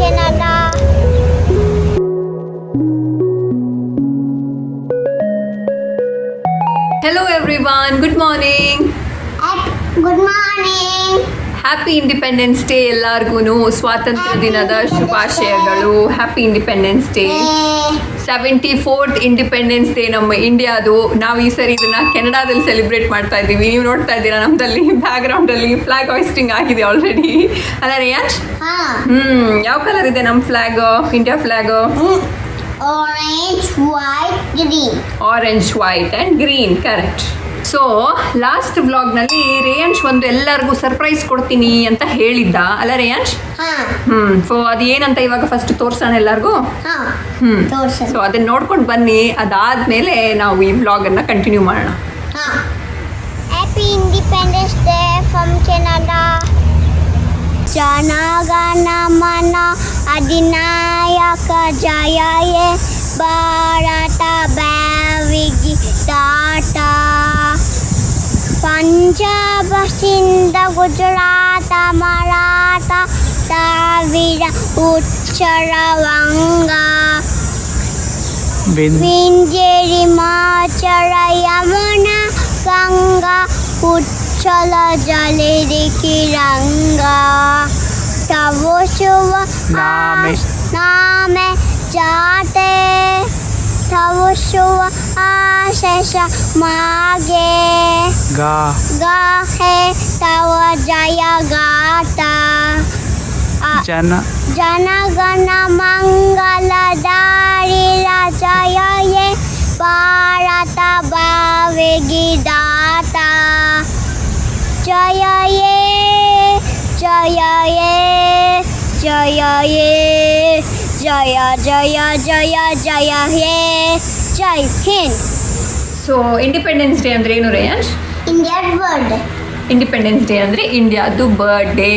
Canada. Hello everyone, good morning. Good morning. Happy independence day ಎಲ್ಲರಿಗೂ ಸ್ವಾತಂತ್ರ್ಯ ದಿನದ ಶುಭಾಶಯಗಳು. Happy independence day. 74th independence day ನಮ್ಮ ಇಂಡಿಯಾದು. ನಾವು ಈ ಸರಿ ಇದನ್ನ ಕೆನಡಾದಲ್ಲಿ ಸೆಲೆಬ್ರೇಟ್ ಮಾಡ್ತಾ ಇದ್ದೀವಿ. ನೀವು ನೋಡ್ತಾ ಇದ್ದೀರಾ ನಮ್ಮದಲ್ಲಿ ಬ್ಯಾಕ್ಗ್ರೌಂಡಲ್ಲಿ ಫ್ಲಾಗ್ ಹಾಯ್ಸ್ಟಿಂಗ್ ಆಗಿದೆ ಆಲ್ರೆಡಿ ಅಲ್ಲ ರಿಯಾನ್ಶ್? ಯಾವ ಕಲರ್ ಇದೆ ನಮ್ಮ flag, India flag? Orange, white, green. Orange, white and green, correct. So last ವ್ಲಾಗ್ನಲ್ಲಿ ರೇಯಾಂಶ್ ಒಂದು ಎಲ್ಲರಿಗೂ ಸರ್ಪ್ರೈಸ್ ಕೊಡ್ತೀನಿ ಅಂತ ಹೇಳಿದ್ದ ಅಲ್ಲ ರೇಯಾಂಶ್? ಸೊ ಅದು ಏನಂತ ಇವಾಗ ಫಸ್ಟ್ ತೋರ್ಸೋಣ ಎಲ್ಲರಿಗೂ. ಸೊ ಅದನ್ನ ನೋಡ್ಕೊಂಡು ಬನ್ನಿ, ಅದಾದ್ಮೇಲೆ ನಾವು ಈ ವ್ಲಾಗನ್ನು ಕಂಟಿನ್ಯೂ ಮಾಡೋಣ. Happy Independence Day from Canada. ಜನಗಣ ಮನ ಅಧಿನಾಯಕ ಜಯ ಭಾರತ ಬ್ಯಾವಿಗಿ ದಾಟ ಪಂಜಾಬ ಸಿಂಧ ಗುಜರಾತ ಮರಾಠ ದ್ರಾವಿಡ ಉಚ್ಚರ ವಂಗ ವಿಂಧ್ಯ ಹಿಮಾಚಲ ಯಮುನಾ ಗಂಗಾ ಉಚ್ಚಲ ಜಲಧಿ ಕಿರಂಗ ತವ ಶುಭ ನಾಮೆ ಜಾತೆ ತವ ಶುಭ ಆಶೇಷ ಮಾಗೆ ಗಾಹೆ ತವ ಜಯ ಗಾತ ಜನಗಣ ಮಂಗಲ ದಾರಿ ಜಯ ಭಾರತ ಭಾವಿಗಿ ದಾತ ಜಯ ಜಯ ಜಯ ಜಯ ಜಯ ಜಯ ಜಯ ಹೇ ಜೈ ಹಿಂದ್. ಸೊ ಇಂಡಿಪೆಂಡೆನ್ಸ್ ಡೇ ಅಂದ್ರೆ ಏನು Reyansh? Indian world. Independence day ಅಂದರೆ ಇಂಡಿಯಾದು ಬರ್ಡೇ,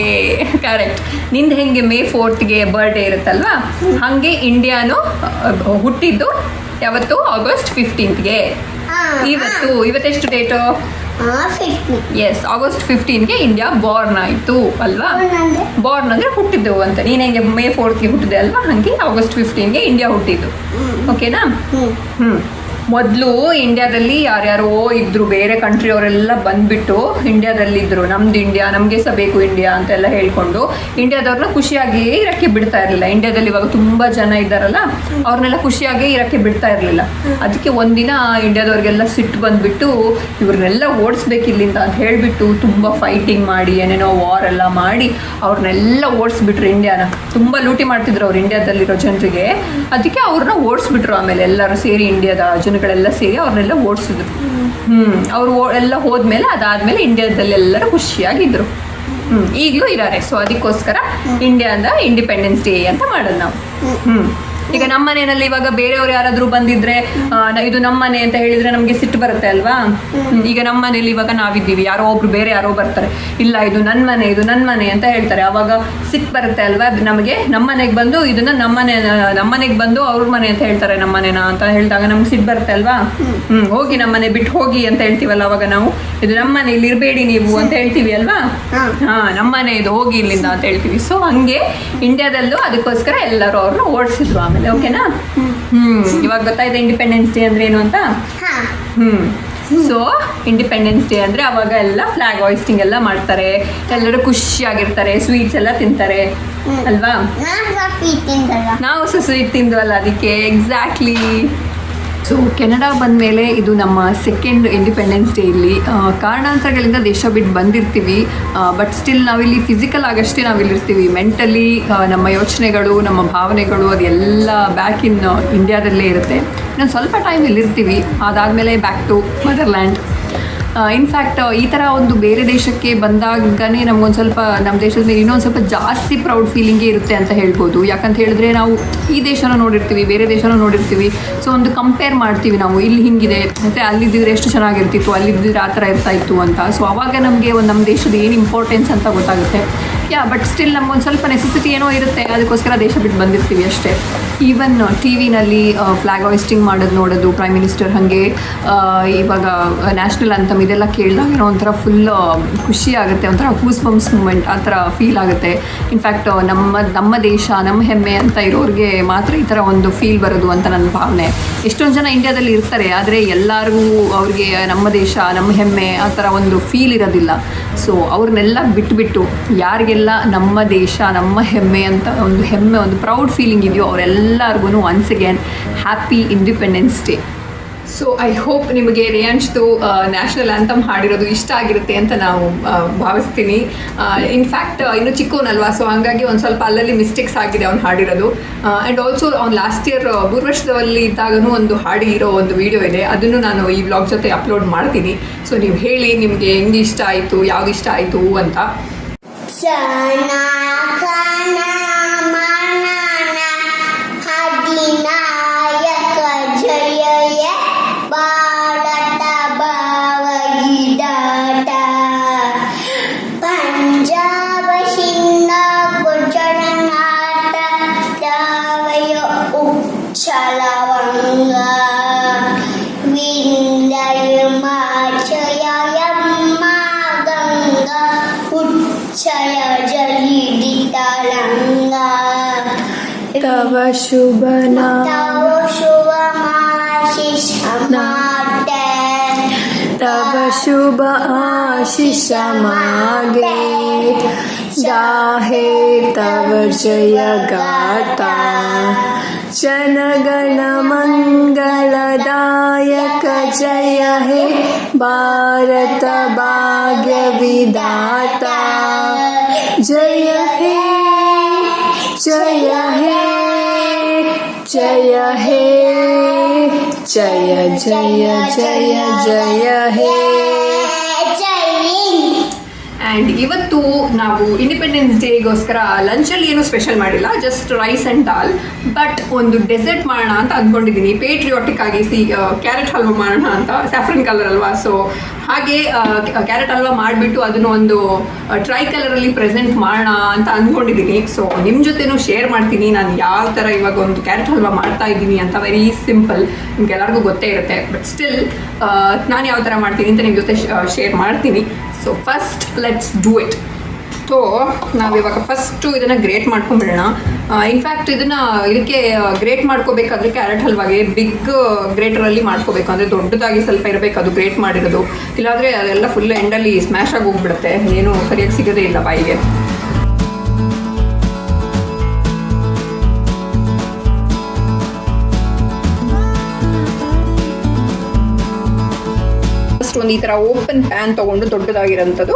ಕರೆಕ್ಟ್. ನಿಂದು ಹೆಂಗೆ May 4th ಬರ್ಡೇ ಇರುತ್ತಲ್ವಾ, ಹಾಗೆ ಇಂಡಿಯಾನು ಹುಟ್ಟಿದ್ದು ಯಾವತ್ತು? August 15th. ಇವತ್ತೆಷ್ಟು date? Yes, August 15th India born ಆಯಿತು ಅಲ್ವಾ? ಬಾರ್ನ್ ಅಂದರೆ ಹುಟ್ಟಿದ್ದೆವು ಅಂತ. ನೀನು ಹೆಂಗೆ May 4th ಹುಟ್ಟಿದೆ ಅಲ್ವಾ, ಹಾಗೆ August 15th ಇಂಡಿಯಾ ಹುಟ್ಟಿದ್ದು. ಓಕೆನಾ? ಮೊದಲು ಇಂಡಿಯಾದಲ್ಲಿ ಯಾರ್ಯಾರೋ ಇದ್ದರು, ಬೇರೆ ಕಂಟ್ರಿಯವರೆಲ್ಲ ಬಂದುಬಿಟ್ಟು ಇಂಡಿಯಾದಲ್ಲಿದ್ದರು. ನಮ್ದು ಇಂಡಿಯಾ, ನಮಗೆ ಸಹ ಬೇಕು ಇಂಡಿಯಾ ಅಂತೆಲ್ಲ ಹೇಳ್ಕೊಂಡು ಇಂಡಿಯಾದವ್ರನ್ನ ಖುಷಿಯಾಗಿ ಇರೋಕ್ಕೆ ಬಿಡ್ತಾ ಇರಲಿಲ್ಲ. ಇಂಡಿಯಾದಲ್ಲಿ ಇವಾಗ ತುಂಬ ಜನ ಇದ್ದಾರಲ್ಲ, ಅವ್ರನ್ನೆಲ್ಲ ಖುಷಿಯಾಗಿ ಇರೋಕ್ಕೆ ಬಿಡ್ತಾ ಇರಲಿಲ್ಲ. ಅದಕ್ಕೆ ಒಂದಿನ ಇಂಡಿಯಾದವ್ರಿಗೆಲ್ಲ ಸಿಟ್ಟು ಬಂದುಬಿಟ್ಟು ಇವ್ರನ್ನೆಲ್ಲ ಓಡಿಸ್ಬೇಕು ಇಲ್ಲಿಂದ ಅಂತ ಹೇಳಿಬಿಟ್ಟು ತುಂಬ ಫೈಟಿಂಗ್ ಮಾಡಿ ಏನೇನೋ ವಾರ್ ಎಲ್ಲ ಮಾಡಿ ಅವ್ರನ್ನೆಲ್ಲ ಓಡಿಸ್ಬಿಟ್ರು. ಇಂಡಿಯಾನ ತುಂಬ ಲೂಟಿ ಮಾಡ್ತಿದ್ರು ಅವ್ರು ಇಂಡಿಯಾದಲ್ಲಿರೋ ಜನರಿಗೆ. ಅದಕ್ಕೆ ಅವ್ರನ್ನ ಓಡಿಸ್ಬಿಟ್ರು. ಆಮೇಲೆ ಎಲ್ಲರೂ ಸೇರಿ ಇಂಡಿಯಾದ ಜನಗಳೆಲ್ಲ ಸೇರಿ ಅವ್ರನ್ನೆಲ್ಲ ಓಡಿಸಿದ್ರು. ಅವರು ಎಲ್ಲ ಹೋದ್ಮೇಲೆ ಅದಾದ್ಮೇಲೆ ಇಂಡಿಯಾದಲ್ಲಿ ಎಲ್ಲರೂ ಖುಷಿಯಾಗಿದ್ರು. ಈಗಲೂ ಇದ್ದಾರೆ. ಸೊ ಅದಕ್ಕೋಸ್ಕರ ಇಂಡಿಯಾದ ಇಂಡಿಪೆಂಡೆನ್ಸ್ ಡೇ ಅಂತ ಮಾಡೋದು ನಾವು. ಈಗ ನಮ್ಮ ಮನೆಯಲ್ಲಿ ಇವಾಗ ಬೇರೆಯವ್ರು ಯಾರಾದರೂ ಬಂದಿದ್ರೆ ಇದು ನಮ್ಮ ಮನೆ ಅಂತ ಹೇಳಿದ್ರೆ ನಮಗೆ ಸಿಟ್ಟು ಬರುತ್ತೆ ಅಲ್ವಾ? ಈಗ ನಮ್ಮ ಮನೇಲಿ ಇವಾಗ ನಾವಿದ್ದೀವಿ, ಯಾರೋ ಒಬ್ರು ಬೇರೆ ಯಾರೋ ಬರ್ತಾರೆ, ಇಲ್ಲ ಇದು ನನ್ನ ಮನೆ, ಇದು ನನ್ನ ಮನೆ ಅಂತ ಹೇಳ್ತಾರೆ. ಆವಾಗ ಸಿಟ್ಟು ಬರುತ್ತೆ ಅಲ್ವಾ ನಮಗೆ. ನಮ್ಮ ಮನೆಗೆ ಬಂದು ಇದನ್ನ ನಮ್ಮ ಮನೆಗೆ ಬಂದು ಅವ್ರ ಮನೆ ಅಂತ ಹೇಳ್ತಾರೆ, ನಮ್ಮ ಮನೆನ ಅಂತ ಹೇಳಿದಾಗ ನಮ್ಗೆ ಸಿಟ್ಟು ಬರುತ್ತೆ ಅಲ್ವಾ? ಹೋಗಿ ನಮ್ಮ ಮನೆ ಬಿಟ್ಟು ಹೋಗಿ ಅಂತ ಹೇಳ್ತೀವಲ್ಲ, ಅವಾಗ ನಾವು ಇದು ನಮ್ಮ ಮನೆ, ಇಲ್ಲಿ ಇರಬೇಡಿ ನೀವು ಅಂತ ಹೇಳ್ತೀವಿ ಅಲ್ವಾ? ನಮ್ಮ ಮನೆ ಇದು, ಹೋಗಿ ಇಲ್ಲಿಂದ ಅಂತ ಹೇಳ್ತೀವಿ. ಸೊ ಹಂಗೆ ಇಂಡಿಯಾದಲ್ಲೂ ಅದಕ್ಕೋಸ್ಕರ ಎಲ್ಲರೂ ಅವ್ರನ್ನ ಓಡಿಸಿದ್ರು. ಆಮೇಲೆ ಓಕೆನಾ? ಇವಾಗ ಗೊತ್ತಾಯ್ತು ಇಂಡಿಪೆಂಡೆನ್ಸ್ ಡೇ ಅಂದ್ರೆ ಏನು ಅಂತ. ಸೊ ಇಂಡಿಪೆಂಡೆನ್ಸ್ ಡೇ ಅಂದ್ರೆ ಅವಾಗ ಎಲ್ಲ ಫ್ಲಾಗ್ ಹಾಯ್ಸ್ಟಿಂಗ್ ಎಲ್ಲ ಮಾಡ್ತಾರೆ, ಎಲ್ಲರೂ ಖುಷಿಯಾಗಿರ್ತಾರೆ, ಸ್ವೀಟ್ಸ್ ಎಲ್ಲ ತಿಂತಾರೆ ಅಲ್ವಾ? ನಾವು ಸಹ ಸ್ವೀಟ್ ತಿಂದ್ವಲ್ಲ, ಅದಕ್ಕೆ ಎಕ್ಸಾಕ್ಟ್ಲಿ. ಸೊ ಕೆನಡಾ ಬಂದಮೇಲೆ ಇದು ನಮ್ಮ ಸೆಕೆಂಡ್ ಇಂಡಿಪೆಂಡೆನ್ಸ್ ಡೇ. ಇಲ್ಲಿ ಕಾರಣಾಂತರಗಳಿಂದ ದೇಶ ಬಿಟ್ಟು ಬಂದಿರ್ತೀವಿ, ಬಟ್ ಸ್ಟಿಲ್ ನಾವಿಲ್ಲಿ ಫಿಸಿಕಲ್ ಆಗಷ್ಟೇ ನಾವಿಲ್ಲಿರ್ತೀವಿ. ಮೆಂಟಲಿ ನಮ್ಮ ಯೋಚನೆಗಳು, ನಮ್ಮ ಭಾವನೆಗಳು ಅದೆಲ್ಲ ಬ್ಯಾಕ್ ಇನ್ ಇಂಡಿಯಾದಲ್ಲೇ ಇರುತ್ತೆ. ಇನ್ನೊಂದು ಸ್ವಲ್ಪ ಟೈಮ್ ಇಲ್ಲಿರ್ತೀವಿ, ಅದಾದಮೇಲೆ ಬ್ಯಾಕ್ ಟು ಮದರ್ಲ್ಯಾಂಡ್. ಇನ್ಫ್ಯಾಕ್ಟ್ ಈ ಥರ ಒಂದು ಬೇರೆ ದೇಶಕ್ಕೆ ಬಂದಾಗನೇ ನಮಗೊಂದು ಸ್ವಲ್ಪ ನಮ್ಮ ದೇಶದ ಮೇಲೆ ಇನ್ನೊಂದು ಸ್ವಲ್ಪ ಜಾಸ್ತಿ ಪ್ರೌಡ್ ಫೀಲಿಂಗೇ ಇರುತ್ತೆ ಅಂತ ಹೇಳ್ಬೋದು. ಯಾಕಂತ ಹೇಳಿದ್ರೆ ನಾವು ಈ ದೇಶನ ನೋಡಿರ್ತೀವಿ, ಬೇರೆ ದೇಶನೂ ನೋಡಿರ್ತೀವಿ. ಸೊ ಒಂದು ಕಂಪೇರ್ ಮಾಡ್ತೀವಿ ನಾವು, ಇಲ್ಲಿ ಹಿಂಗಿದೆ ಮತ್ತು ಅಲ್ಲಿದ್ದಿದ್ರೆ ಎಷ್ಟು ಚೆನ್ನಾಗಿರ್ತಿತ್ತು, ಅಲ್ಲಿದ್ದಿದ್ರೆ ಆ ಥರ ಇರ್ತಾಯಿತ್ತು ಅಂತ. ಸೊ ಅವಾಗ ನಮಗೆ ಒಂದು ನಮ್ಮ ದೇಶದ ಏನು ಇಂಪಾರ್ಟೆನ್ಸ್ ಅಂತ ಗೊತ್ತಾಗುತ್ತೆ. ಬಟ್ ಸ್ಟಿಲ್ ನಮ್ಗೊಂದು ಸ್ವಲ್ಪ ನೆಸೆಸಿಟಿ ಏನೋ ಇರುತ್ತೆ, ಅದಕ್ಕೋಸ್ಕರ ದೇಶ ಬಿಟ್ಟು ಬಂದಿರ್ತೀವಿ ಅಷ್ಟೇ. ಈವನ್ ಟಿ ವಿನಲ್ಲಿ ಫ್ಲ್ಯಾಗ್ ಹಾಯಿಸ್ಟಿಂಗ್ ಮಾಡೋದು ನೋಡೋದು, ಪ್ರೈಮ್ ಮಿನಿಸ್ಟರ್ ಹಾಗೆ ಇವಾಗ ನ್ಯಾಷನಲ್ ಅಂತಮ್ ಇದೆಲ್ಲ ಕೇಳಿದಾಗ ಏನೋ ಒಂಥರ ಫುಲ್ ಖುಷಿ ಆಗುತ್ತೆ, ಒಂಥರ ಹೂಸ್ ಬಂಪ್ಸ್ ಮೂಮೆಂಟ್ ಆ ಥರ ಫೀಲ್ ಆಗುತ್ತೆ. ಇನ್ಫ್ಯಾಕ್ಟ್ ನಮ್ಮ ದೇಶ ನಮ್ಮ ಹೆಮ್ಮೆ ಅಂತ ಇರೋರಿಗೆ ಮಾತ್ರ ಈ ಥರ ಒಂದು ಫೀಲ್ ಬರೋದು ಅಂತ ನನ್ನ ಭಾವನೆ. ಎಷ್ಟೊಂದು ಜನ ಇಂಡಿಯಾದಲ್ಲಿ ಇರ್ತಾರೆ, ಆದರೆ ಎಲ್ಲರಿಗೂ ಅವ್ರಿಗೆ ನಮ್ಮ ದೇಶ ನಮ್ಮ ಹೆಮ್ಮೆ ಆ ಥರ ಒಂದು ಫೀಲ್ ಇರೋದಿಲ್ಲ. ಸೊ ಅವ್ರನ್ನೆಲ್ಲ ಬಿಟ್ಟು ಯಾರಿಗೆಲ್ಲ ನಮ್ಮ ದೇಶ ನಮ್ಮ ಹೆಮ್ಮೆ ಅಂತ ಒಂದು ಹೆಮ್ಮೆ, ಒಂದು ಪ್ರೌಡ್ ಫೀಲಿಂಗ್ ಇದೆಯೋ ಅವರೆಲ್ಲರಿಗೂ once again happy independence day. So I hope ನಿಮಗೆ ರೇಯಾಂಶ್ದು ನ್ಯಾಷನಲ್ ಆ್ಯಂಥಮ್ ಹಾಡಿರೋದು ಇಷ್ಟ ಆಗಿರುತ್ತೆ ಅಂತ ನಾವು ಭಾವಿಸ್ತೀನಿ. ಇನ್ಫ್ಯಾಕ್ಟ್ ಇನ್ನೂ ಚಿಕ್ಕವನಲ್ವಾ, ಸೊ ಹಂಗಾಗಿ ಒಂದು ಸ್ವಲ್ಪ ಅಲ್ಲಲ್ಲಿ ಮಿಸ್ಟೇಕ್ಸ್ ಆಗಿದೆ ಅವ್ನು ಹಾಡಿರೋದು. ಆ್ಯಂಡ್ ಆಲ್ಸೋ ಅವ್ನು ಲಾಸ್ಟ್ ಇಯರ್ ಮೂರ್ವರ್ಷದಲ್ಲಿ ಇದ್ದಾಗೂ ಒಂದು ಹಾಡಿರೋ ಒಂದು ವಿಡಿಯೋ ಇದೆ, ಅದನ್ನು ನಾನು ಈ ವ್ಲಾಗ್ ಜೊತೆ ಅಪ್ಲೋಡ್ ಮಾಡ್ತೀನಿ. ಸೊ ನೀವು ಹೇಳಿ ನಿಮಗೆ ಹೆಂಗೆ ಇಷ್ಟ ಆಯಿತು, ಯಾವ್ದು ಇಷ್ಟ ಆಯಿತು ಅಂತ. तव शुभ तव शुभ आशीष मागे, गाहे तव जय गाता, जनगण मंगलदायक जय हे भारत भाग्य विधाता, जय हे जय हे जय हे जय जय जय जय हे. ಆ್ಯಂಡ್ ಇವತ್ತು ನಾವು ಇಂಡಿಪೆಂಡೆನ್ಸ್ ಡೇಗೋಸ್ಕರ ಲಂಚಲ್ಲಿ ಏನೂ ಸ್ಪೆಷಲ್ ಮಾಡಿಲ್ಲ, just rice and dal. But ಒಂದು ಡೆಸರ್ಟ್ ಮಾಡೋಣ ಅಂತ ಅಂದ್ಕೊಂಡಿದ್ದೀನಿ, ಪೇಟ್ರಿಯಾಟಿಕ್ ಆಗಿ. ಕ್ಯಾರೆಟ್ ಹಲ್ವಾ ಮಾಡೋಣ ಅಂತ, ಸ್ಯಾಫ್ರನ್ ಕಲರ್ ಅಲ್ವಾ, ಸೊ ಹಾಗೆ ಕ್ಯಾರೆಟ್ ಹಲ್ವಾ ಮಾಡಿಬಿಟ್ಟು ಅದನ್ನು ಒಂದು ಟ್ರೈ ಕಲರಲ್ಲಿ ಪ್ರೆಸೆಂಟ್ ಮಾಡೋಣ ಅಂತ ಅಂದ್ಕೊಂಡಿದ್ದೀನಿ. ಸೊ ನಿಮ್ಮ ಜೊತೆನೂ ಶೇರ್ ಮಾಡ್ತೀನಿ ನಾನು ಯಾವ ಥರ ಇವಾಗ ಒಂದು ಕ್ಯಾರೆಟ್ ಹಲ್ವಾ ಮಾಡ್ತಾ ಇದ್ದೀನಿ ಅಂತ. ವೆರಿ ಸಿಂಪಲ್, ನಿಮ್ಗೆಲ್ಲರಿಗೂ ಗೊತ್ತೇ ಇರುತ್ತೆ, ಬಟ್ ಸ್ಟಿಲ್ ನಾನು ಯಾವ ಥರ ಮಾಡ್ತೀನಿ ಅಂತ ನಿಮ್ಮ ಜೊತೆ ಶೇರ್ ಮಾಡ್ತೀನಿ. So first let's do it. So ನಾವಿವಾಗ ಫಸ್ಟು ಇದನ್ನು ಗ್ರೇಟ್ ಮಾಡ್ಕೊಂಬಿಡೋಣ. ಇನ್ಫ್ಯಾಕ್ಟ್ ಇದಕ್ಕೆ ಗ್ರೇಟ್ ಮಾಡ್ಕೋಬೇಕಾದ್ರೆ ಕ್ಯಾರೆಟ್ ಹಲ್ವಾಗೆ ಬಿಗ್ ಗ್ರೇಟರಲ್ಲಿ ಮಾಡ್ಕೋಬೇಕು, ಅಂದರೆ ದೊಡ್ಡದಾಗಿ ಸ್ವಲ್ಪ ಇರಬೇಕು ಅದು ಗ್ರೇಟ್ ಮಾಡಿರೋದು. ಇಲ್ಲಾಂದರೆ ಅದೆಲ್ಲ ಫುಲ್ ಎಂಡಲ್ಲಿ ಸ್ಮ್ಯಾಶ್ ಆಗಿ ಹೋಗ್ಬಿಡುತ್ತೆ, ಏನೂ ಸರಿಯಾಗಿ ಸಿಗೋದೇ ಇಲ್ಲ ಬಾಯಿಗೆ. ಒಂದು ಈ ಥರ ಓಪನ್ ಪ್ಯಾನ್ ತೊಗೊಂಡು ದೊಡ್ಡದಾಗಿರೋಂಥದ್ದು,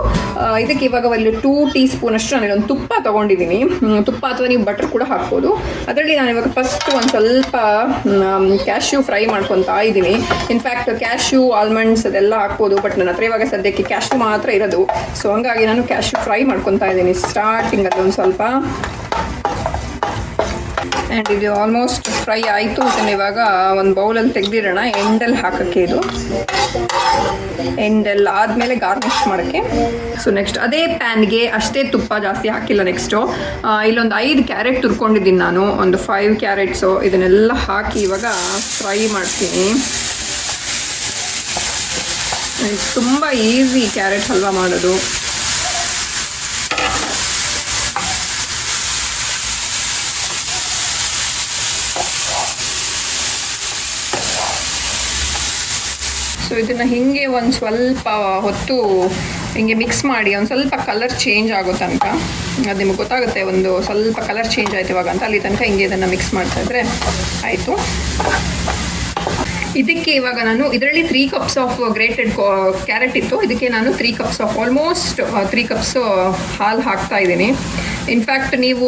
ಇದಕ್ಕೆ ಇವಾಗ ಒಂದು 2 ಟೀ ಸ್ಪೂನ್ ಅಷ್ಟು ನಾನಿದೊಂದು ತುಪ್ಪ ತೊಗೊಂಡಿದ್ದೀನಿ. ತುಪ್ಪ ಅಥವಾ ನೀವು ಬಟರ್ ಕೂಡ ಹಾಕ್ಬೋದು. ಅದರಲ್ಲಿ ನಾನು ಇವಾಗ ಫಸ್ಟ್ ಒಂದು ಸ್ವಲ್ಪ ಕ್ಯಾಶ್ಯೂ ಫ್ರೈ ಮಾಡ್ಕೊತಾ ಇದ್ದೀನಿ. ಇನ್ಫ್ಯಾಕ್ಟ್ ಕ್ಯಾಶ್ಯೂ ಆಲ್ಮಂಡ್ಸ್ ಅದೆಲ್ಲ ಹಾಕ್ಬೋದು, ಬಟ್ ನನ್ನ ಹತ್ರ ಇವಾಗ ಸದ್ಯಕ್ಕೆ ಕ್ಯಾಶ್ಯೂ ಮಾತ್ರ ಇರೋದು. ಸೊ ಹಂಗಾಗಿ ನಾನು ಕ್ಯಾಶ್ಯೂ ಫ್ರೈ ಮಾಡ್ಕೊತಾ ಇದ್ದೀನಿ ಸ್ಟಾರ್ಟಿಂಗಲ್ಲಿ ಒಂದು ಸ್ವಲ್ಪ. ಆ್ಯಂಡ್ ಇದು ಆಲ್ಮೋಸ್ಟ್ ಫ್ರೈ ಆಯಿತು. ಇದನ್ನು ಇವಾಗ ಒಂದು ಬೌಲಲ್ಲಿ ತೆಗೆದಿಡೋಣ, ಎಂಡಲ್ಲಿ ಹಾಕೋಕ್ಕೆ. ಇದು ಎಂಡೆಲ್ಲ ಆದಮೇಲೆ ಗಾರ್ನಿಷ್ ಮಾಡೋಕ್ಕೆ. ಸೊ ನೆಕ್ಸ್ಟ್ ಅದೇ ಪ್ಯಾನ್ಗೆ ಅಷ್ಟೇ ತುಪ್ಪ, ಜಾಸ್ತಿ ಹಾಕಿಲ್ಲ. ನೆಕ್ಸ್ಟು ಇಲ್ಲೊಂದು 5 ಕ್ಯಾರೆಟ್ ತುರ್ಕೊಂಡಿದ್ದೀನಿ ನಾನು, ಒಂದು 5 ಕ್ಯಾರೆಟ್ಸು. ಇದನ್ನೆಲ್ಲ ಹಾಕಿ ಇವಾಗ ಫ್ರೈ ಮಾಡ್ತೀನಿ. ತುಂಬ ಈಸಿ ಕ್ಯಾರೆಟ್ ಹಲ್ವಾ ಮಾಡೋದು. ಸೊ ಇದನ್ನು ಹೀಗೆ ಒಂದು ಸ್ವಲ್ಪ ಹೊತ್ತು ಹಿಂಗೆ ಮಿಕ್ಸ್ ಮಾಡಿ ಒಂದು ಸ್ವಲ್ಪ ಕಲರ್ ಚೇಂಜ್ ಆಗೋ ತನಕ, ಅದು ನಿಮಗೆ ಗೊತ್ತಾಗುತ್ತೆ ಒಂದು ಸ್ವಲ್ಪ ಕಲರ್ ಚೇಂಜ್ ಆಯ್ತು ಇವಾಗ ಅಂತ. ಅಲ್ಲಿ ತನಕ ಹಿಂಗೆ ಇದನ್ನು ಮಿಕ್ಸ್ ಮಾಡ್ತಾಯಿದ್ರೆ ಆಯಿತು. ಇದಕ್ಕೆ ಇವಾಗ ನಾನು ಇದರಲ್ಲಿ 3 ಕಪ್ಸ್ ಆಫ್ ಗ್ರೇಟೆಡ್ ಕ್ಯಾರೆಟ್ ಇತ್ತು, ಇದಕ್ಕೆ ನಾನು 3 ಕಪ್ಸ್ ಆಫ್ ಆಲ್ಮೋಸ್ಟ್ 3 ಕಪ್ಸ್ ಹಾಲು ಹಾಕ್ತಾ ಇದ್ದೀನಿ. ಇನ್ಫ್ಯಾಕ್ಟ್ ನೀವು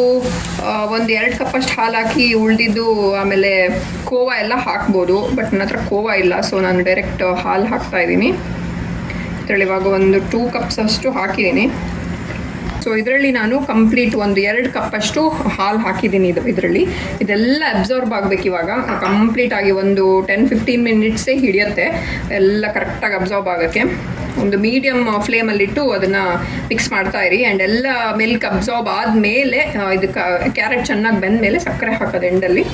ಒಂದು 2 ಕಪ್ಪಷ್ಟು ಹಾಲು ಹಾಕಿ ಉಳಿದಿದ್ದು ಆಮೇಲೆ ಕೋವಾ ಎಲ್ಲ ಹಾಕ್ಬೋದು, ಬಟ್ ನನ್ನ ಹತ್ರ ಕೋವಾ ಇಲ್ಲ, ಸೊ ನಾನು ಡೈರೆಕ್ಟ್ ಹಾಲು ಹಾಕ್ತಾ ಇದ್ದೀನಿ. ಇದರಲ್ಲಿ ಇವಾಗ ಒಂದು 2 ಕಪ್ಸ್ ಅಷ್ಟು ಹಾಕಿದ್ದೀನಿ. ಸೊ ಇದರಲ್ಲಿ ನಾನು ಕಂಪ್ಲೀಟ್ ಒಂದು 2 ಕಪ್ಪಷ್ಟು ಹಾಲು ಹಾಕಿದ್ದೀನಿ. ಇದರಲ್ಲಿ ಇದೆಲ್ಲ ಅಬ್ಸರ್ವ್ ಆಗಬೇಕು ಇವಾಗ ಕಂಪ್ಲೀಟಾಗಿ. ಒಂದು 10-15 ಮಿನಿಟ್ಸೇ ಹಿಡಿಯುತ್ತೆ ಎಲ್ಲ ಕರೆಕ್ಟಾಗಿ ಅಬ್ಸರ್ವ್ ಆಗೋಕ್ಕೆ. ಒಂದು ಮೀಡಿಯಮ್ ಫ್ಲೇಮಲ್ಲಿಟ್ಟು ಅದನ್ನು ಮಿಕ್ಸ್ ಮಾಡ್ತಾ ಇರಿ. ಆ್ಯಂಡ್ ಎಲ್ಲ ಮಿಲ್ಕ್ ಅಬ್ಸಾರ್ಬ್ ಆದಮೇಲೆ ಇದಕ್ಕೆ ಕ್ಯಾರೆಟ್ ಚೆನ್ನಾಗಿ ಬೆಂದ ಮೇಲೆ ಸಕ್ಕರೆ ಹಾಕೋದು ಎಂಡಲ್ಲಿ.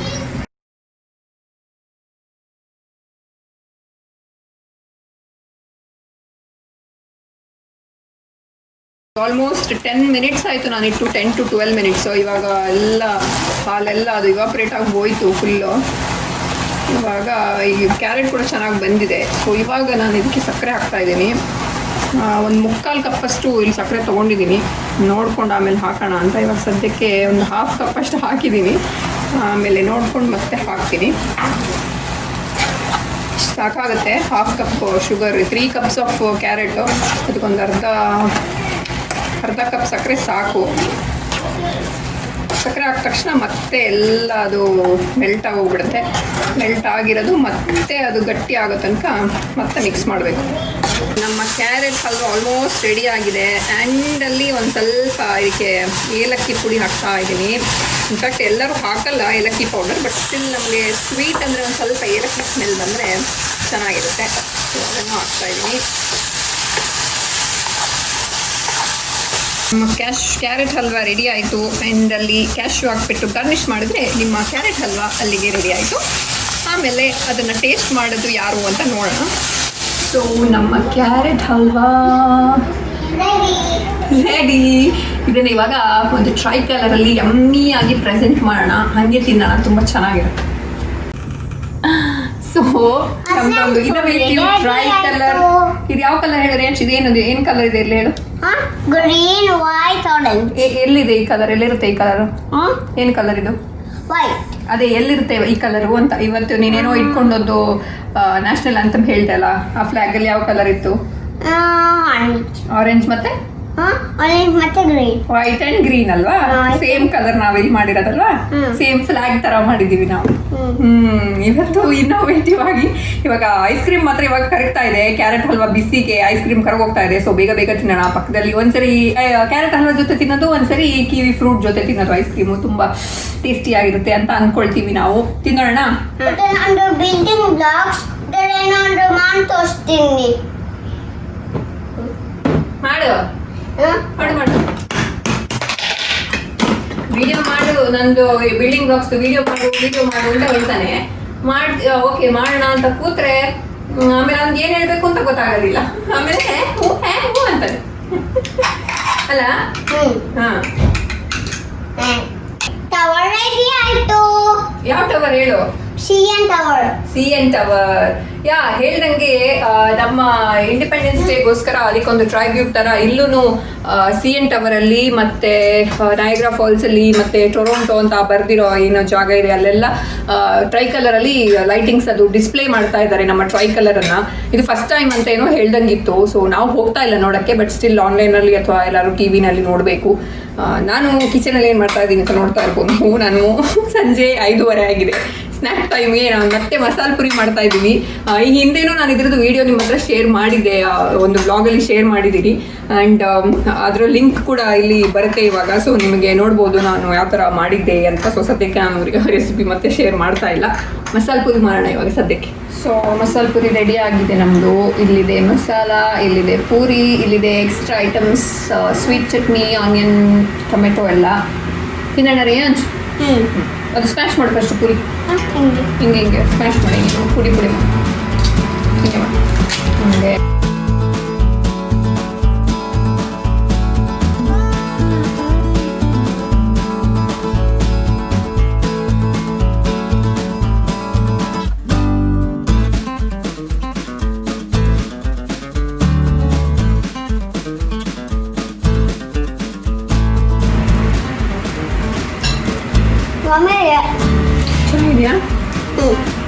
ಆಲ್ಮೋಸ್ಟ್ 10 ಮಿನಿಟ್ಸ್ ಆಯಿತು ನಾನಿಟ್ಟು, 10 to 12 ಮಿನಿಟ್ಸು. ಇವಾಗ ಎಲ್ಲ ಹಾಲೆಲ್ಲ ಅದು ಇವಾಪ್ರೇಟ್ ಆಗಿ ಹೋಯ್ತು ಫುಲ್ಲು. ಇವಾಗ ಈ ಕ್ಯಾರೆಟ್ ಕೂಡ ಚೆನ್ನಾಗಿ ಬಂದಿದೆ. ಸೊ ಇವಾಗ ನಾನು ಇದಕ್ಕೆ ಸಕ್ಕರೆ ಹಾಕ್ತಾಯಿದ್ದೀನಿ. ಒಂದು 3/4 ಕಪ್ಪಷ್ಟು ಇಲ್ಲಿ ಸಕ್ಕರೆ ತೊಗೊಂಡಿದ್ದೀನಿ, ನೋಡ್ಕೊಂಡು ಆಮೇಲೆ ಹಾಕೋಣ ಅಂತ. ಇವಾಗ ಸದ್ಯಕ್ಕೆ ಒಂದು 1/2 ಕಪ್ಪಷ್ಟು ಹಾಕಿದ್ದೀನಿ, ಆಮೇಲೆ ನೋಡ್ಕೊಂಡು ಮತ್ತೆ ಹಾಕ್ತೀನಿ. ಸಾಕಾಗುತ್ತೆ 1/2 cup sugar, 3 cups of carrot, ಅದಕ್ಕೊಂದು ಅರ್ಧ ಕಪ್ ಸಕ್ಕರೆ ಸಾಕು. ಸಕ್ಕರೆ ಹಾಕಿದ ತಕ್ಷಣ ಮತ್ತೆ ಎಲ್ಲ ಅದು ಮೆಲ್ಟ್ ಆಗೋಗ್ಬಿಡುತ್ತೆ. ಮೆಲ್ಟ್ ಆಗಿರೋದು ಮತ್ತೆ ಅದು ಗಟ್ಟಿ ಆಗೋ ತನಕ ಮತ್ತೆ ಮಿಕ್ಸ್ ಮಾಡಬೇಕು. ನಮ್ಮ ಕ್ಯಾರೆಟ್ ಹಲ್ವಾ ಆಲ್ಮೋಸ್ಟ್ ರೆಡಿ ಆಗಿದೆ. ಆ್ಯಂಡಲ್ಲಿ ಒಂದು ಸ್ವಲ್ಪ ಇದಕ್ಕೆ ಏಲಕ್ಕಿ ಪುಡಿ ಹಾಕ್ತಾ ಇದ್ದೀನಿ. ಇನ್ಫ್ಯಾಕ್ಟ್ ಎಲ್ಲರೂ ಹಾಕಲ್ಲ ಏಲಕ್ಕಿ ಪೌಡರ್, ಬಟ್ ಸ್ಟಿಲ್ ನಮಗೆ ಸ್ವೀಟ್ ಅಂದರೆ ಒಂದು ಸ್ವಲ್ಪ ಏಲಕ್ಕಿ ಸ್ಮೆಲ್ ಬಂದರೆ ಚೆನ್ನಾಗಿರುತ್ತೆ. ಸೊ ಅದನ್ನು ಹಾಕ್ತಾಯಿದ್ದೀನಿ. ನಮ್ಮ ಕ್ಯಾರೆಟ್ ಹಲ್ವಾ ರೆಡಿ ಆಯಿತು. ಆ್ಯಂಡ್ ಅಲ್ಲಿ ಕ್ಯಾಶ್ಯೂ ಹಾಕ್ಬಿಟ್ಟು ಗಾರ್ನಿಷ್ ಮಾಡಿದ್ರೆ ನಿಮ್ಮ ಕ್ಯಾರೆಟ್ ಹಲ್ವಾ ಅಲ್ಲಿಗೆ ರೆಡಿ ಆಯಿತು. ಆಮೇಲೆ ಅದನ್ನು ಟೇಸ್ಟ್ ಮಾಡೋದು ಯಾರು ಅಂತ ನೋಡೋಣ. ಸೊ ನಮ್ಮ ಕ್ಯಾರೆಟ್ ಹಲ್ವಾ ರೆಡಿ. ಇದನ್ನು ಇವಾಗ ಒಂದು ಟ್ರೈ ಕಲರಲ್ಲಿ ಯಮ್ಮಿಯಾಗಿ ಪ್ರೆಸೆಂಟ್ ಮಾಡೋಣ, ಹಾಗೆ ತಿನ್ನೋಣ, ತುಂಬ ಚೆನ್ನಾಗಿರುತ್ತೆ. ಸೊ ನಮ್ದೊಂದು ಇನೋವೇಟಿವ್ ಟ್ರೈ ಕಲರ್. ಇದು ಯಾವ ಕಲರ್ ಹೇಳಿ ರೇಂಜ್? ಇದೇನದು, ಏನು ಕಲರ್ ಇದೆ ಇಲ್ಲಿ ಹೇಳು? Green, white, orange. ಎಲ್ಲಿದೆ ಈ ಕಲರ್? ಎಲ್ಲಿರುತ್ತೆ ಈ ಕಲರ್? ಏನು ಕಲರ್ ಇದು? ವೈಟ್. ಅದೇ ಎಲ್ಲಿರುತ್ತೆ ಈ ಕಲರು ಅಂತ. ಇವತ್ತು ನೀನೇನೋ ಇಟ್ಕೊಂಡದ್ದು ನ್ಯಾಷನಲ್ ಅಂತ ಹೇಳ್ದೆ ಅಲ್ಲ, ಆ ಫ್ಲಾಗಲ್ಲಿ ಯಾವ ಕಲರ್ ಇತ್ತು? ಆರೆಂಜ್ ಮತ್ತೆ ಆರೆಂಜ್ ಮತ್ತೆ ಗ್ರೀನ್. ವೈಟ್ ಅಂಡ್ ಗ್ರೀನ್ ಅಲ್ವಾ? ಸೇಮ್ ಕಲರ್ ನಾವಿಲ್ಲಿ ಮಾಡಿರೋದಲ್ವಾ? ಸೇಮ್ ಫ್ಲಾಗ್ ತರ ಮಾಡಿದೀವಿ ನಾವು. ಇವತ್ತು ಇನ್ನೋವೇಟಿವ್ ಆಗಿ. ಇವಾಗ ಐಸ್ ಕ್ರೀಮ್ ಮಾತ್ರ ಇವಾಗ ಕರಗ್ತಾ ಇದೆ. ಕ್ಯಾರೆಟ್ ಹಲ್ವಾ ಬಿಸಿಗೆ ಐಸ್ ಕ್ರೀಮ್ ಕರಗೋಗ್ತಾ ಇದೆ. ಸೊ ಬೇಗ ಬೇಗ ತಿನ್ನೋಣ. ಪಕ್ಕದಲ್ಲಿ ಒಂದ್ಸರಿ ಕ್ಯಾರೆಟ್ ಹಲ್ವಾ ಜೊತೆ ತಿನ್ನೋದು, ಒಂದ್ಸರಿ ಕಿವಿ ಫ್ರೂಟ್ ಜೊತೆ ತಿನ್ನೋದು ಐಸ್ ಕ್ರೀಮು. ತುಂಬಾ ಟೇಸ್ಟಿ ಆಗಿರುತ್ತೆ ಅಂತ ಅನ್ಕೊಳ್ತೀವಿ ನಾವು. ತಿನ್ನೋಣ. ಬಿಲ್ಡಿಂಗ್ ಬ್ಲಾಕ್ಸ್ ನಾನು ತೋರಿಸ್ತೀನಿ. ಮಾಡು ಮಾಡು ವಿಡಿಯೋ ಮಾಡು. ನಂದು ಬಿಲ್ಡಿಂಗ್ ಬ್ಲಾಕ್ಸ್ ವಿಡಿಯೋ ಮಾಡು ಅಂತ ಹೇಳ್ತಾನೆ. ಓಕೆ ಮಾಡೋಣ ಅಂತ ಕೂತ್ರೆ ಆಮೇಲೆ ಅವ್ನಿಗೆ ಏನು ಹೇಳ್ಬೇಕು ಅಂತ ಗೊತ್ತಾಗೋದಿಲ್ಲ. ಆಮೇಲೆ ಹ್ಞೂ ಅಂತಾನೆ ಅಲ್ಲ? ಹಾಂ, ಟವರ್ ರೆಡಿ ಆಯ್ತು. ಯಾವ ಟವರ್ ಹೇಳು? CN tower. ಹೇಳ್ದಂಗೆ ನಮ್ಮ ಇಂಡಿಪೆಂಡೆನ್ಸ್ ಡೇಗೋಸ್ಕರ ಅದಕ್ಕೊಂದು ಟ್ರೈಬ್ಯೂಟ್ ತರ ಇಲ್ಲೂ CN ಟವರ್ ಅಲ್ಲಿ ಮತ್ತೆ ನಯಾಗ್ರಾ ಫಾಲ್ಸ್ ಅಲ್ಲಿ ಮತ್ತೆ ಟೊರೊಂಟೊ ಅಂತ ಬರ್ದಿರೋ ಏನೋ ಜಾಗ ಇದೆ ಅಲ್ಲೆಲ್ಲ ಟ್ರೈ ಕಲರ್ ಅಲ್ಲಿ ಲೈಟಿಂಗ್ಸ್ ಅದು ಡಿಸ್ಪ್ಲೇ ಮಾಡ್ತಾ ಇದ್ದಾರೆ ನಮ್ಮ ಟ್ರೈ ಕಲರ್ ಅನ್ನ. ಇದು ಫಸ್ಟ್ ಟೈಮ್ ಅಂತ ಏನೋ ಹೇಳ್ದಂಗಿತ್ತು. ಸೊ ನಾವು ಹೋಗ್ತಾ ಇಲ್ಲ ನೋಡಕ್ಕೆ, ಬಟ್ ಸ್ಟಿಲ್ ಆನ್ಲೈನ್ ಅಲ್ಲಿ ಅಥವಾ ಎಲ್ಲರೂ ಟಿವಿನಲ್ಲಿ ನೋಡಬೇಕು. ನಾನು ಕಿಚನಲ್ಲಿ ಏನು ಮಾಡ್ತಾ ಇದ್ದೀನಿ ಅಂತ ನೋಡ್ತಾ ಇರ್ಬೋದು. ನಾನು ಸಂಜೆ 5:30 ಆಗಿದೆ. ಸ್ನ್ಯಾಕ್ ಟೈಮ್ಗೆ ನಾನು ಮತ್ತೆ ಮಸಾಲೆ ಪುರಿ ಮಾಡ್ತಾ ಇದ್ದೀನಿ. ಈ ಹಿಂದೆನೂ ನಾನು ಇದ್ರದ್ದು ವಿಡಿಯೋ ನಿಮ್ಮ ಹತ್ರ ಶೇರ್ ಮಾಡಿದ್ದೆ, ಒಂದು ಬ್ಲಾಗಲ್ಲಿ ಶೇರ್ ಮಾಡಿದ್ದೀನಿ. ಆ್ಯಂಡ್ ಅದರ ಲಿಂಕ್ ಕೂಡ ಇಲ್ಲಿ ಬರುತ್ತೆ ಇವಾಗ. ಸೊ ನಿಮಗೆ ನೋಡ್ಬೋದು ನಾನು ಯಾವ ಥರ ಮಾಡಿದ್ದೆ ಅಂತ. ಸೊ ಸದ್ಯಕ್ಕೆ ನಾನು ರೆಸಿಪಿ ಮತ್ತೆ ಶೇರ್ ಮಾಡ್ತಾ ಇಲ್ಲ. ಮಸಾಲೆ ಪುರಿ ಮಾಡೋಣ ಇವಾಗ ಸದ್ಯಕ್ಕೆ. ಸೊ ಮಸಾಲೆ ಪುರಿ ರೆಡಿ ಆಗಿದೆ ನಮ್ಮದು. ಇಲ್ಲಿದೆ ಮಸಾಲ, ಇಲ್ಲಿದೆ ಪೂರಿ, ಇಲ್ಲಿದೆ extra items, sweet chutney, onion, tomato ಎಲ್ಲ. ತಿನ್ನೋಣ ರೇಂಜ್? ಅದು ಸ್ಮ್ಯಾಶ್ ಮಾಡಿ ಫಸ್ಟ್ ಪುರಿ. ಹಿಂಗೆ ಸ್ಮ್ಯಾಶ್ ಮಾಡಿ, ಪುಡಿ ಮಾಡಿ ಹಿಂಗೆ ಮಾಡಿ. ಹಂಗೆ ಚೆನ್ನಾಗಿದೆಯಾ?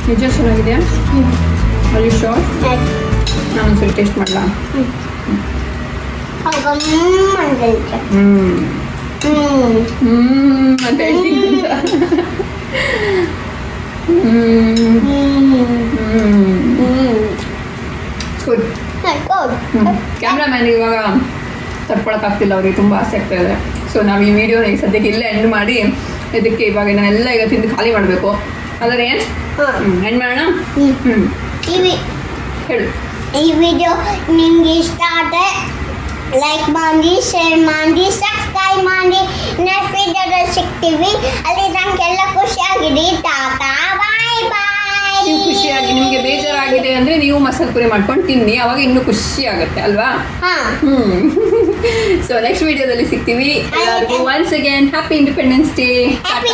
ನಿಜ ಚೆನ್ನಾಗಿದೆಯಾ? ಅಲ್ಲಿ ಶೋರ್ ನಾನು ಒಂದ್ಸರಿ ಟೇಸ್ಟ್ ಮಾಡಲಾ? ಅಂತ ಹೇಳ್ತೀನಿ. ಗುಡ್. ಕ್ಯಾಮ್ರಾಮ್ಯಾನ್ ಇವಾಗ ತಡ್ಕೊಳಕ್ಕಾಗ್ತಿಲ್ಲ, ಅವ್ರಿಗೆ ತುಂಬ ಆಸೆ ಆಗ್ತಾ ಇದೆ. ಸೊ ನಾವು ಈ ವಿಡಿಯೋನ ಈ ಸದ್ಯಕ್ಕೆ ಇಲ್ಲೇ ಎಂಡ್ ಮಾಡಿ ಇದಕ್ಕೆ ಇವಾಗ ನಾನೆಲ್ಲ ಈಗ ತಿಂದು ಖಾಲಿ ಮಾಡಬೇಕು. ಅದರ ಏನು ಎಂಡ್ ಮಾಡೋಣ? ಹೇಳು. ಈ ವಿಡಿಯೋ ನಿಮ್ಗೆ ಇಷ್ಟ ಆದರೆ ಲೈಕ್ ಮಾಡಿ, ಶೇರ್ ಮಾಡಿ, ಸಬ್ಸ್ಕ್ರೈಬ್ ಮಾಡಿ. ನೆಕ್ಸ್ಟ್ ವಿಡಿಯೋದಲ್ಲಿ ಸಿಗ್ತೀವಿ. ಅಲ್ಲಿ ನಮಗೆಲ್ಲ ಖುಷಿಯಾಗಿರಿ. ಟಾಟಾ, ಬಾಯ್ ಬಾಯ್. ನೀವು ಖುಷಿಯಾಗಿ, ನಿಮಗೆ ಬೇಜಾರಾಗಿದೆ ಅಂದರೆ ನೀವು ಮಸಾಲೆ ಪುರಿ ಮಾಡ್ಕೊಂಡು ತಿನ್ನಿ, ಅವಾಗ ಇನ್ನೂ ಖುಷಿ ಆಗುತ್ತೆ ಅಲ್ವಾ? ಸೊ ನೆಕ್ಸ್ಟ್ ವಿಡಿಯೋದಲ್ಲಿ ಸಿಗ್ತೀವಿ. ಎಲ್ಲರಿಗೂ once again happy independence day. Happy